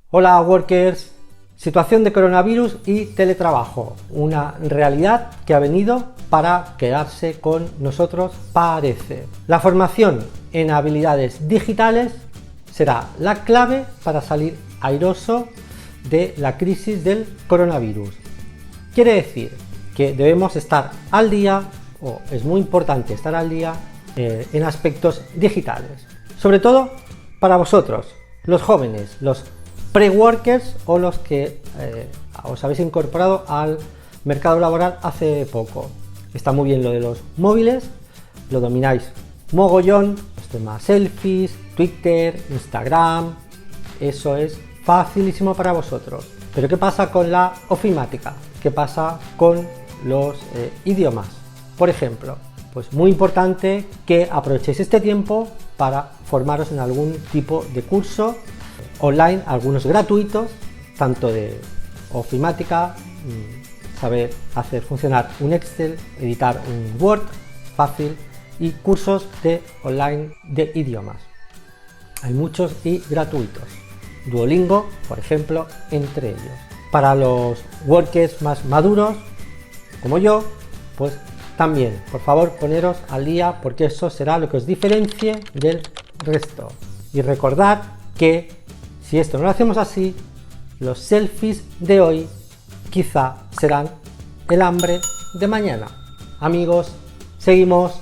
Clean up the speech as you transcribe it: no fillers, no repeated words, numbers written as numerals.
Hola workers, situación de coronavirus y teletrabajo, una realidad que ha venido para quedarse con nosotros parece. La formación en habilidades digitales será la clave para salir airoso de la crisis del coronavirus. Quiere decir que debemos estar al día, o es muy importante estar al día en aspectos digitales, sobre todo para vosotros, los jóvenes, los pre-workers o los que os habéis incorporado al mercado laboral hace poco. Está muy bien lo de los móviles, lo domináis mogollón, los temas selfies, Twitter, Instagram, eso es facilísimo para vosotros. Pero ¿qué pasa con la ofimática? ¿Qué pasa con los idiomas? Por ejemplo, pues muy importante que aprovechéis este tiempo para formaros en algún tipo de curso online, algunos gratuitos, tanto de ofimática, saber hacer funcionar un Excel, editar un Word fácil, y cursos de online de idiomas. Hay muchos y gratuitos. Duolingo, por ejemplo, entre ellos. Para los workers más maduros, como yo, pues también, por favor, poneros al día, porque eso será lo que os diferencie del resto. Y recordad que si esto no lo hacemos así, los selfies de hoy quizá serán el hambre de mañana. Amigos, seguimos.